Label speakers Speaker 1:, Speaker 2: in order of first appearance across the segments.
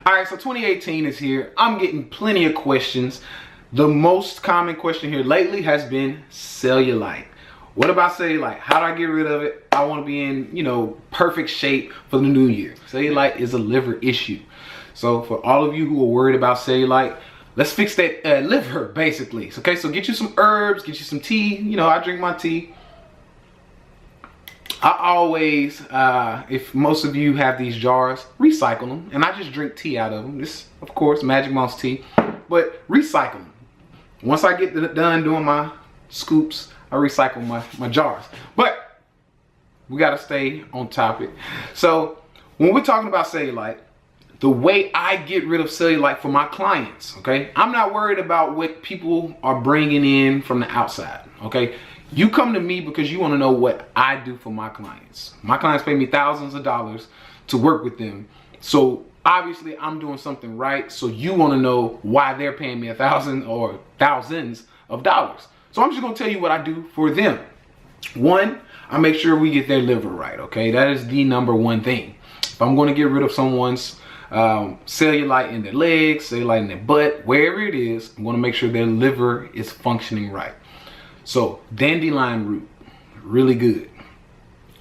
Speaker 1: All right, so 2018 is here. I'm getting plenty of questions. The most common question here lately has been cellulite. What about cellulite? How do I get rid of it? I want to be in, perfect shape for the new year. Cellulite is a liver issue. So for all of you who are worried about cellulite, let's fix that liver, basically. Okay, so get you some herbs, get you some tea. I drink my tea. I always, if most of you have these jars, recycle them. And I just drink tea out of them. This, of course, Magic Moss tea. But recycle them. Once I get done doing my scoops, I recycle my jars. But we got to stay on topic. So when we're talking about cellulite, the way I get rid of cellulite for my clients, okay? I'm not worried about what people are bringing in from the outside, okay? You come to me because you want to know what I do for my clients. My clients pay me thousands of dollars to work with them. So obviously I'm doing something right. So you want to know why they're paying me $1,000 or thousands of dollars. So I'm just going to tell you what I do for them. One, I make sure we get their liver right, okay? That is the number one thing. If I'm going to get rid of someone's cellulite in their legs, cellulite in their butt, wherever it is, I'm going to make sure their liver is functioning right. So dandelion root, really good.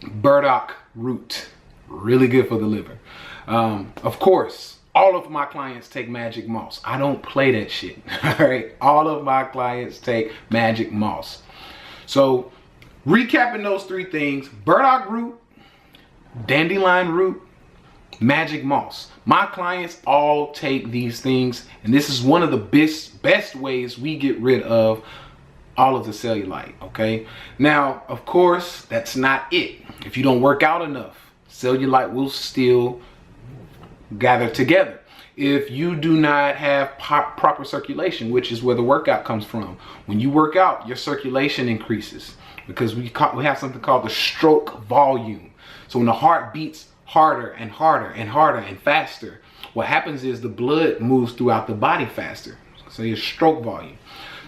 Speaker 1: Burdock root, really good for the liver. Of course, all of my clients take Magic Moss. I don't play that shit, all right? All of my clients take Magic Moss. So recapping those three things: burdock root, dandelion root, Magic Moss. My clients all take these things, and this is one of the best ways we get rid of all of the cellulite, okay? Now, of course, that's not it. If you don't work out enough, cellulite will still gather together. If you do not have proper circulation, which is where the workout comes from. When you work out, your circulation increases because we have something called the stroke volume. So when the heart beats harder and harder and harder and faster, what happens is the blood moves throughout the body faster. So your stroke volume.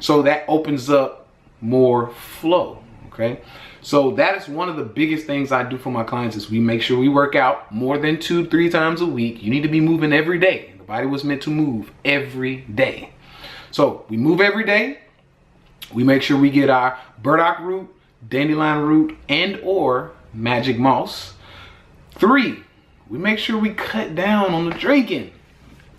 Speaker 1: So that opens up more flow, okay? So that is one of the biggest things I do for my clients is we make sure we work out more than 2-3 times a week. You need to be moving every day. The body was meant to move every day. So we move every day. We make sure we get our burdock root, dandelion root, and or Magic Moss. 3, we make sure we cut down on the drinking.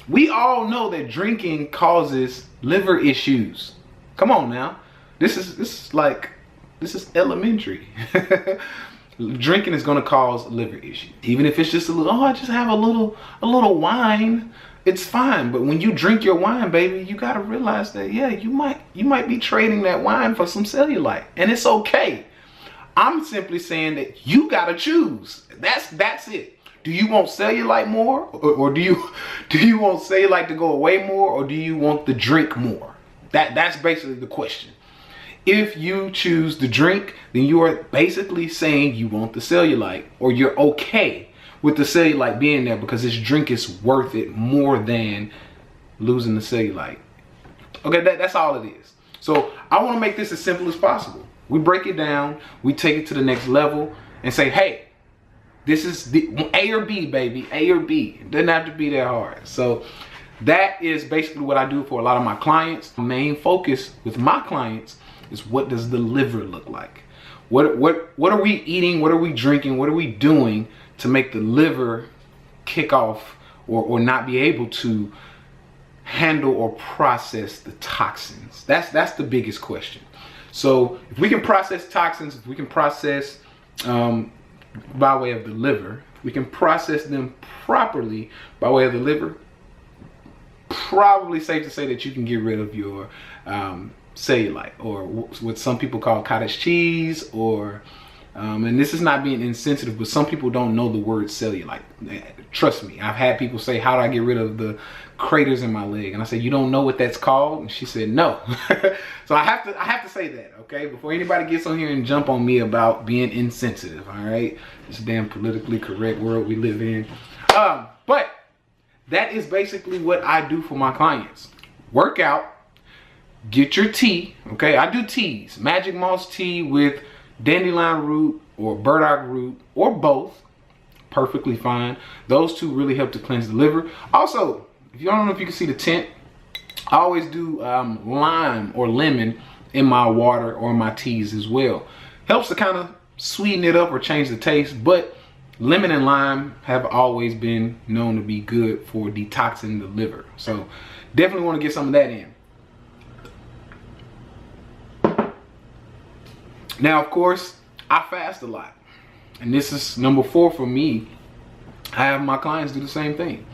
Speaker 1: We all know that drinking causes liver issues. Come on now. This is elementary. Drinking is going to cause liver issues. Even if it's just a little, I just have a little wine, it's fine. But when you drink your wine, baby, you got to realize that, yeah, you might be trading that wine for some cellulite, and it's okay. I'm simply saying that you got to choose. That's it. Do you want cellulite more, or do you want cellulite to go away more, or do you want the drink more? That's basically the question. If you choose the drink, then you are basically saying you want the cellulite, or you're okay with the cellulite being there because this drink is worth it more than losing the cellulite. Okay, that's all it is. So I want to make this as simple as possible. We break it down, we take it to the next level and say, hey, this is the A or B, baby, A or B. It doesn't have to be that hard. So that is basically what I do for a lot of my clients. The main focus with my clients is, what does the liver look like? What are we eating? What are we drinking? What are we doing to make the liver kick off or not be able to handle or process the toxins? That's the biggest question. So if we can process toxins, if we can process by way of the liver, we can process them properly by way of the liver, probably safe to say that you can get rid of your cellulite, or what some people call cottage cheese, or and this is not being insensitive, but some people don't know the word cellulite. Trust me, I've had people say, how do I get rid of the craters in my leg? And I said, you don't know what that's called? And she said, no. So I have to say that, okay, before anybody gets on here and jump on me about being insensitive. All right, this damn politically correct world we live in. But that is basically what I do for my clients. Work out, get your tea, okay? I do teas, Magic Moss tea with dandelion root or burdock root or both. perfectly fine. Those two really help to cleanse the liver. Also, if you don't know if you can see the tint, I always do lime or lemon in my water or my teas as well. Helps to kind of sweeten it up or change the taste, but lemon and lime have always been known to be good for detoxing the liver. So definitely want to get some of that in. Now, of course, I fast a lot. And this is number 4 for me. I have my clients do the same thing.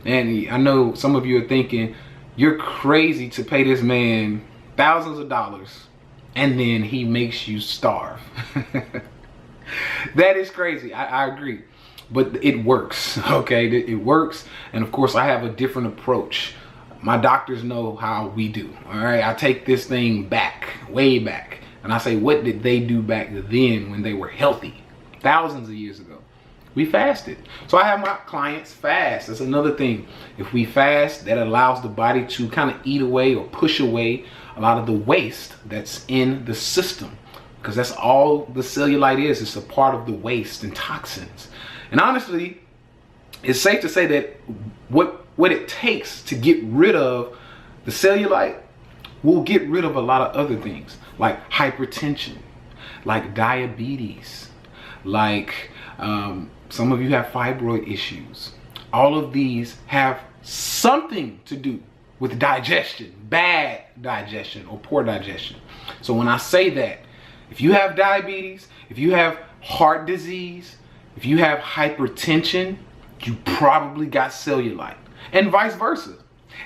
Speaker 1: And I know some of you are thinking, you're crazy to pay this man thousands of dollars and then he makes you starve. That is crazy. I agree. But it works, okay? It works. And of course, I have a different approach. My doctors know how we do, all right? I take this thing back, way back. And I say, what did they do back then when they were healthy? Thousands of years ago. We fasted. So I have my clients fast. That's another thing. If we fast, that allows the body to kind of eat away or push away a lot of the waste that's in the system. Because that's all the cellulite is. It's a part of the waste and toxins. And honestly, it's safe to say that what it takes to get rid of the cellulite will get rid of a lot of other things. Like hypertension, like diabetes, like some of you have fibroid issues. All of these have something to do with digestion, bad digestion or poor digestion. So when I say that, if you have diabetes, if you have heart disease, if you have hypertension, you probably got cellulite, and vice versa.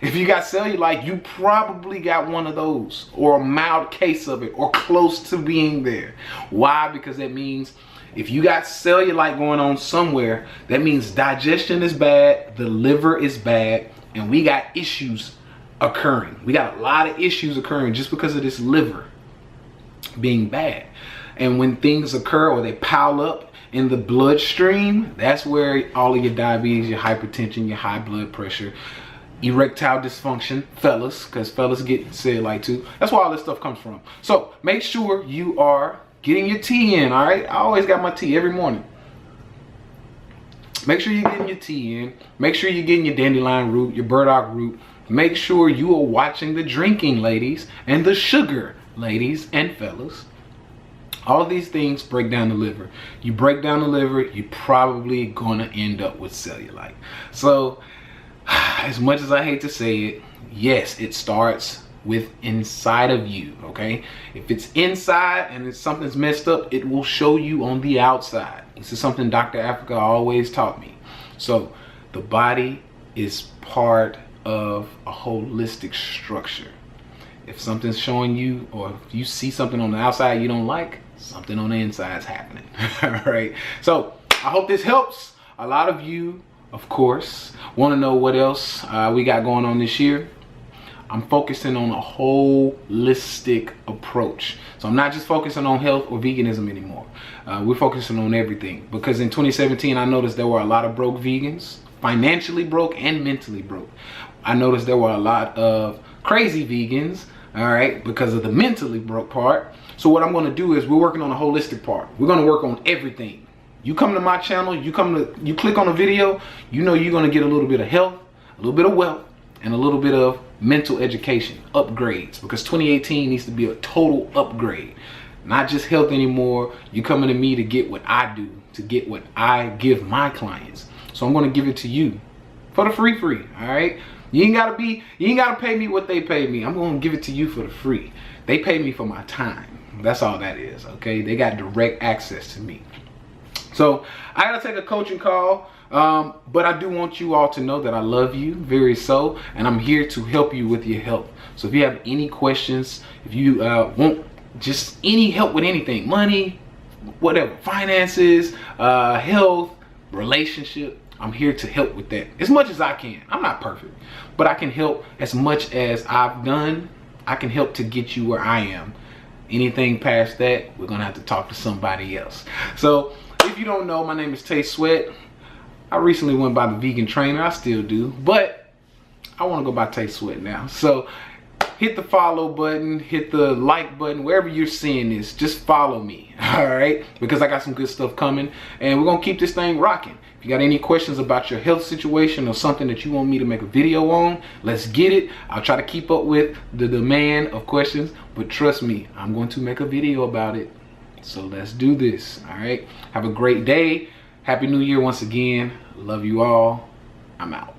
Speaker 1: If you got cellulite, you probably got one of those, or a mild case of it, or close to being there. Why? Because that means if you got cellulite going on somewhere, that means digestion is bad, the liver is bad, and we got issues occurring. We got a lot of issues occurring just because of this liver being bad. And when things occur or they pile up in the bloodstream, that's where all of your diabetes, your hypertension, your high blood pressure, erectile dysfunction, fellas, because fellas get cellulite too. That's where all this stuff comes from. So make sure you are getting your tea in, all right? I always got my tea every morning. Make sure you're getting your tea in. Make sure you're getting your dandelion root, your burdock root. Make sure you are watching the drinking, ladies, and the sugar, ladies and fellas. All of these things break down the liver. You break down the liver, you're probably gonna end up with cellulite. So, as much as I hate to say it, yes, it starts with inside of you, okay? If it's inside and it's something's messed up, it will show you on the outside. This is something Dr. Africa always taught me. So the body is part of a holistic structure. If something's showing you, or if you see something on the outside you don't like, something on the inside is happening. All right. So I hope this helps. A lot of you, of course, want to know what else we got going on this year. I'm focusing on a holistic approach. So I'm not just focusing on health or veganism anymore. We're focusing on everything, because in 2017, I noticed there were a lot of broke vegans, financially broke and mentally broke. I noticed there were a lot of crazy vegans, all right, because of the mentally broke part. So what I'm going to do is we're working on a holistic part. We're going to work on everything. You come to my channel, you click on a video, you know you're going to get a little bit of health, a little bit of wealth, and a little bit of mental education, upgrades, because 2018 needs to be a total upgrade. Not just health anymore. You coming to me to get what I do, to get what I give my clients. So I'm going to give it to you for the free, all right? You ain't gotta pay me what they pay me. I'm going to give it to you for the free. They pay me for my time. That's all that is, okay? They got direct access to me. So I gotta take a coaching call, but I do want you all to know that I love you very so, and I'm here to help you with your health. So if you have any questions, if you want just any help with anything, money, whatever, finances, health, relationship, I'm here to help with that as much as I can. I'm not perfect, but I can help as much as I've done. I can help to get you where I am. Anything past that, we're gonna have to talk to somebody else. So if you don't know, my name is Tay Sweat. I recently went by the vegan trainer. I still do, but I want to go by Tay Sweat now. So hit the follow button, hit the like button, wherever you're seeing this, just follow me, all right? Because I got some good stuff coming, and we're gonna keep this thing rocking. If you got any questions about your health situation or something that you want me to make a video on, let's get it. I'll try to keep up with the demand of questions, but trust me, I'm going to make a video about it. So let's do this. All right, have a great day. Happy New Year once again. Love you all. I'm out.